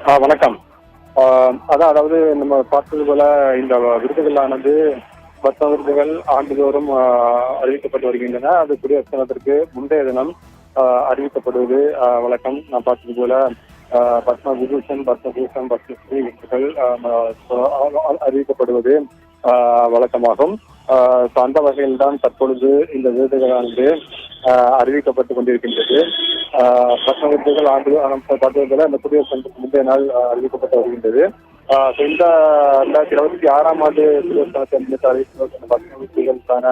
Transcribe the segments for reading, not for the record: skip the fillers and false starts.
வணக்கம். அதாவது நம்ம பார்த்தது போல இந்த விருதுகளானது பத்ம விருதுகள் ஆண்டுதோறும் அறிவிக்கப்பட்டு வருகின்றன. அது குடியரசு தினத்திற்கு முந்தைய தினம் அறிவிக்கப்படுவது வழக்கம். நான் பார்த்தது போல பத்ம விபூஷன், பத்மபூஷன், பத்மஸ்ரீ விருதுகள் அறிவிக்கப்படுவது வழக்கமாகும். அந்த வகையில் தான் தற்பொழுது இந்த விருதுகளானது அறிவிக்கப்பட்டுக் கொண்டிருக்கின்றது. பத்ம விருதுகள் ஆண்டு பார்த்தது போல இந்த குடியரசு தினத்துக்கு முந்தைய நாள் அறிவிக்கப்பட்டு வருகின்றது. இந்த 2026ஆம் ஆண்டு குடியரசு தினத்தை முன்னிட்டு அறிவிக்கப்பட்ட பத்ம விருதுகளுக்கான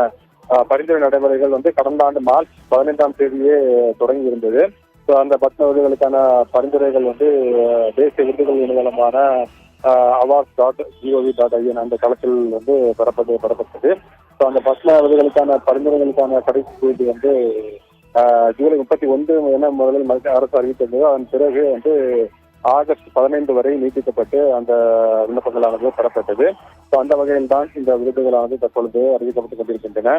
பரிந்துரை நடைமுறைகள் கடந்த ஆண்டு மார்ச் 15ஆம் தேதியே தொடங்கி இருந்தது. அந்த பத்ம விருதுகளுக்கான பரிந்துரைகள் தேசிய விருதுகள் இணையதளமான awards.gov.in அந்த தளத்தில் பெறப்பட்டது. அந்த பத்ம விருதுகளுக்கான பரிந்துரைகளுக்கான கடைசி தேதி ஜூலை 31 என முதலில் அரசு அறிவித்திருந்தது. அதன் பிறகு ஆகஸ்ட் 15 வரை நீட்டிக்கப்பட்டு அந்த விண்ணப்பங்களானது பெறப்பட்டது. அந்த வகையில் தான் இந்த விருதுகளானது தற்பொழுது அறிவிக்கப்பட்டுக் கொண்டிருக்கின்றன.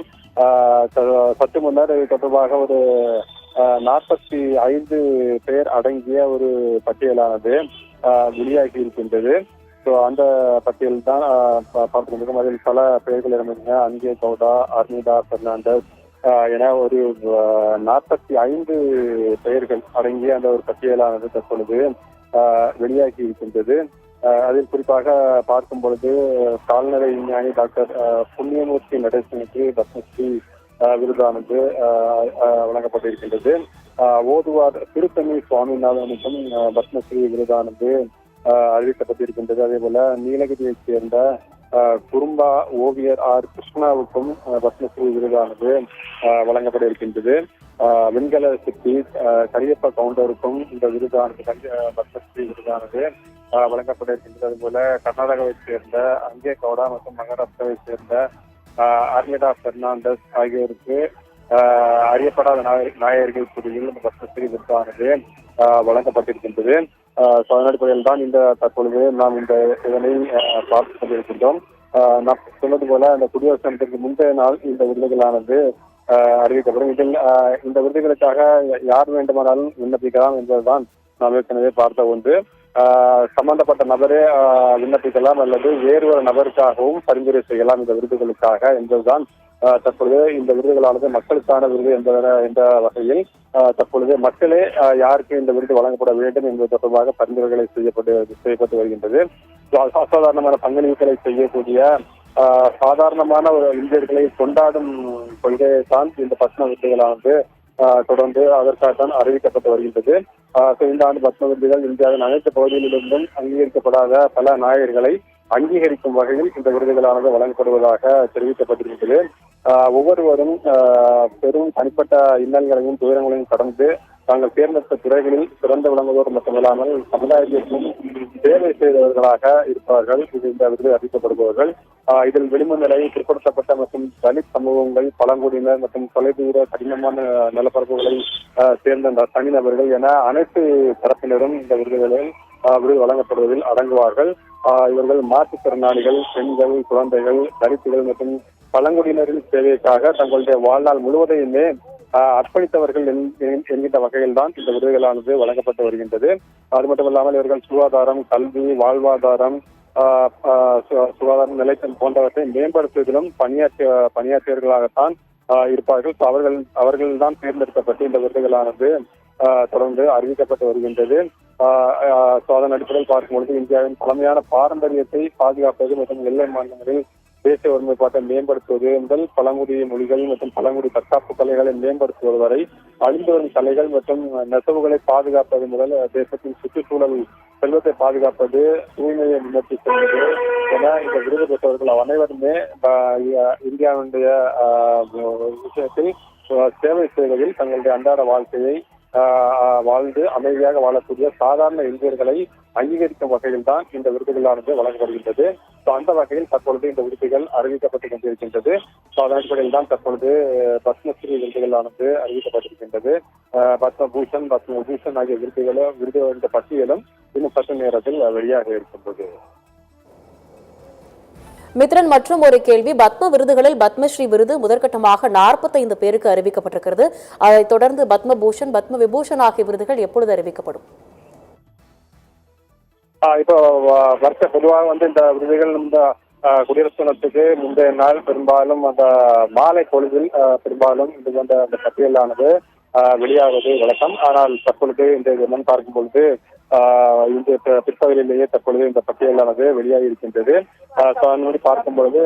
சற்று முன்னர் இது தொடர்பாக ஒரு 45 பேர் அடங்கிய ஒரு பட்டியலானது வெளியாகி இருக்கின்றது. அந்த பட்டியல் தான் பார்த்து கொண்டிருக்கும். அதில் பல பெயர்கள் இடம்பெறுகின்றன. அங்கே கவுடா, அர்னிதா பெர்னாண்டஸ் என ஒரு 45 பெயர்கள் அடங்கிய அந்த ஒரு பட்டியலானது தற்பொழுது வெளியாகி இருக்கின்றது. அதில் குறிப்பாக பார்க்கும் பொழுது கால்நடை விஞ்ஞானி டாக்டர் புண்ணியமூர்த்தி நடேசனுக்கு பத்மஸ்ரீ விருதானது வழங்கப்பட்டிருக்கின்றது. ஓதுவார் திருத்தணி சுவாமிநாதனுக்கும் பத்மஸ்ரீ விருதானது அறிவிக்கப்பட்டிருக்கின்றது. அதே போல நீலகிரியைச் சேர்ந்த குறும்பா ஓவியர் ஆர் கிருஷ்ணாவுக்கும் பத்மஸ்ரீ விருதானது வழங்கப்பட இருக்கின்றது. வெண்கல சிற்பி கரியப்ப கவுண்டருக்கும் இந்த விருதானது பத்மஸ்ரீ விருதானது வழங்கப்பட இருக்கின்றது. அதுபோல கர்நாடகாவை சேர்ந்த அங்கே கவுடா மற்றும் மகாராஷ்டிராவை சேர்ந்த அர்னிதா பெர்னாண்டஸ் ஆகியோருக்கு அறியப்படாத நாயர்கள் பிரிவில் இந்த பத்மஸ்ரீ விருதானது வழங்கப்பட்டிருக்கின்றது. அதன் அடிப்படையில் தான் தற்பொழுது நாம் இதனை பார்த்துக் கொண்டிருக்கின்றோம். நான் சொன்னது போல இந்த குடியரசு தினத்திற்கு முந்தைய நாள் இந்த விருதுகளானது அறிவிக்கப்படும். இதில் இந்த விருதுகளுக்காக யார் வேண்டுமானாலும் விண்ணப்பிக்கலாம் என்பதுதான் நாம் ஏற்கனவே பார்த்த ஒன்று. சம்பந்தப்பட்ட நபரே விண்ணப்பிக்கலாம் அல்லது வேறு ஒரு நபருக்காகவும் பரிந்துரை செய்யலாம் இந்த விருதுகளுக்காக என்பதுதான் தற்பொழுது இந்த விருதுகளானது மக்களுக்கான விருது என்ற வகையில் தற்பொழுது மக்களே யாருக்கு இந்த விருது வழங்கப்பட வேண்டும் என்பது தொடர்பாக பரிந்துரைகளை செய்யப்பட்டு வருகின்றது. அசாதாரணமான பங்களிப்புகளை செய்யக்கூடிய சாதாரணமான ஒரு இந்தியர்களை கொண்டாடும் கொள்கையை தான் இந்த பத்ம விருதுகளானது தொடர்ந்து அதற்காகத்தான் அறிவிக்கப்பட்டு வருகின்றது. இந்த ஆண்டு பத்ம விருதுகள் இந்தியாவின் அனைத்து பகுதிகளிலிருந்தும் அங்கீகரிக்கப்படாத பல நாயகர்களை அங்கீகரிக்கும் வகையில் இந்த விருதுகளானது வழங்கப்படுவதாக தெரிவிக்கப்பட்டிருக்கிறது. ஒவ்வொருவரும் பெரும் தனிப்பட்ட இன்னல்களையும் துயரங்களையும் கடந்து தாங்கள் தேர்ந்தெடுத்த துறைகளில் சிறந்த விளங்குவோர் மட்டுமல்லாமல் சமுதாயத்திற்கும் சேவை செய்தவர்களாக இருப்பார்கள் இந்த விருது அறிவிக்கப்படுபவர்கள். இதில் வெளிமநிலை, பிற்படுத்தப்பட்ட மற்றும் தலித் சமூகங்கள், பழங்குடியினர் மற்றும் தொலைதூர கடினமான நிலப்பரப்புகளை சேர்ந்த தனிநபர்கள் என அனைத்து தரப்பினரும் இந்த விருது வழங்கப்படுவதில் அடங்குவார்கள். இவர்கள் மாற்றுத்திறனாளிகள், பெண்கள், குழந்தைகள், தலித்துகள் மற்றும் பழங்குடியினரின் சேவைக்காக தங்களுடைய வாழ்நாள் முழுவதையுமே அர்ப்பணித்தவர்கள் என்கின்ற வகையில் தான் இந்த விருதுகளானது வழங்கப்பட்டு வருகின்றது. அது மட்டுமல்லாமல் இவர்கள் சுகாதாரம், கல்வி, வாழ்வாதாரம், சுகாதார நிலைத்தல் போன்றவற்றை மேம்படுத்துவதிலும் பணியாற்றியவர்களாகத்தான் இருப்பார்கள். அவர்கள் தான் தேர்ந்தெடுக்கப்பட்டு இந்த விருதுகளானது தொடர்ந்து அறிவிக்கப்பட்டு வருகின்றது. அதன் அடிப்படையில் பார்க்கும்பொழுது இந்தியாவின் பழமையான பாரம்பரியத்தை பாதுகாப்பது மற்றும் எல்லை மாநிலங்களில் தேசிய ஒருமைப்பாட்டை மேம்படுத்துவது முதல் பழங்குடி மொழிகள் மற்றும் பழங்குடி தற்காப்பு கலைகளை மேம்படுத்துவது வரை அழிந்து வரும் கலைகள் மற்றும் நெசவுகளை பாதுகாப்பது முதல் தேசத்தின் சுற்றுச்சூழல் செல்வத்தை பாதுகாப்பது, தூய்மையை முன்னெடுத்து செல்வது என இந்த விருது பெற்றவர்கள் அனைவருமே இந்தியாவுடைய விஷயத்தில் சேவை செய்வதில் தங்களுடைய அன்றாட வாழ்க்கையை வாழ்ந்து அமைதியாக வாழக்கூடிய சாதாரண இந்தியர்களை அங்கீகரிக்கும் வகையில் தான் இந்த விருதுகளானது வழங்கப்படுகின்றது. அந்த வகையில் தற்பொழுது இந்த விருதுகள் அறிவிக்கப்பட்டுக் கொண்டிருக்கின்றது. அதன் அடிப்படையில் தான் தற்பொழுது பத்மஸ்ரீ விருதுகளானது அறிவிக்கப்பட்டிருக்கின்றது. பத்மபூஷன், பத்மவிபூஷன் ஆகிய விருதுகளின் பட்டியலும் இன்னும் சற்று நேரத்தில் வெளியாக இருக்கின்றது. மித்ரன், மற்றும் ஒரு கேள்வி. பத்ம விருதுகளில் பத்மஸ்ரீ விருது முதற்கட்டமாக 45 பேருக்கு அறிவிக்கப்பட்டிருக்கிறது. அதைத் தொடர்ந்து பத்மபூஷன், பத்ம விபூஷன் ஆகிய விருதுகள் எப்பொழுது அறிவிக்கப்படும்? இப்போ வருஷ பொதுவாக வந்து இந்த விருதுகள் இந்த குடியரசு தினத்துக்கு முந்தைய நாள் பெரும்பாலும் அந்த மாலை பொழுதில் பெரும்பாலும் இது போன்ற அந்த பட்டியலானது வெளியாவது வழக்கம். ஆனால் தற்பொழுது இந்த தினம் பார்க்கும் பொழுது இந்த பிற்பகலிலேயே தற்பொழுது இந்த பட்டியலானது வெளியாகி இருக்கின்றது. அதன்படி பார்க்கும் பொழுது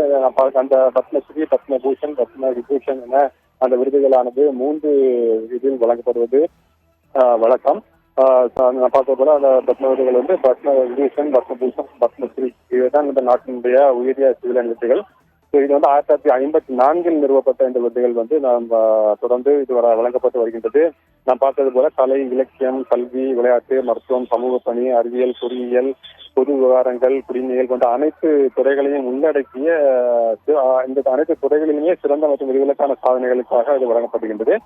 அந்த பத்மஸ்ரீ, பத்மபூஷன், பத்ம விபூஷன் என அந்த விருதுகளானது 3 இதில் வழங்கப்படுவது வழக்கம். நான் பார்த்த போல அந்த பத்ம விருதுகள் வந்து பத்ம விபூஷன், பத்மபூஷன், பத்மஸ்ரீ இதுதான் இந்த நாட்டினுடைய உயரிய சிவிலியன் விருதுகள். இது வந்து 1954 நிறுவப்பட்ட இந்த விருதுகள் வந்து நாம் தொடர்ந்து இது வழங்கப்பட்டு வருகின்றது. நான் பார்த்தது போல கலை, இலக்கியம், கல்வி, விளையாட்டு, மருத்துவம், சமூக பணி, அறிவியல், பொறியியல், பொது விவகாரங்கள், குடிநீர் போன்ற அனைத்து துறைகளையும் உள்ளடக்கிய இந்த அனைத்து துறைகளிலுமே சிறந்த மற்றும் விருதுகளுக்கான சாதனைகளுக்காக இது வழங்கப்படுகின்றது.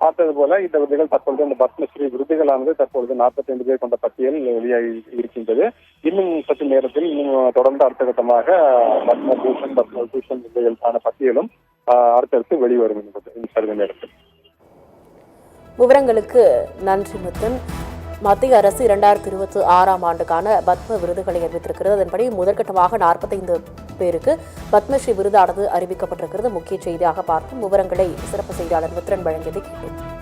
பார்த்தது போல இந்த விருதுகள் தற்பொழுது இந்த பத்மஸ்ரீ விருதுகளானது தற்பொழுது 45 பேர் கொண்ட பட்டியல் வெளியாகி இருக்கின்றது. இன்னும் சற்று நேரத்தில் இன்னும் தொடர்ந்து அடுத்த கட்டமாக பத்மபூஷன், பத்மபூஷன் விருதுகளுக்கான பட்டியலும் அடுத்தடுத்து வெளிவரும் என்பது நேரத்தில். விவரங்களுக்கு நன்றி முத்தன். மத்திய அரசு 2026ஆம் ஆண்டுக்கான பத்ம விருதுகளை அறிவித்திருக்கிறது. அதன்படி முதற்கட்டமாக 45 பேருக்கு பத்மஸ்ரீ விருதானது அறிவிக்கப்பட்டிருக்கிறது. முக்கிய செய்தியாக பார்த்தும் விவரங்களை சிறப்பு செய்தியாளர் மித்ரன் வழங்கியதை கேட்டோம்.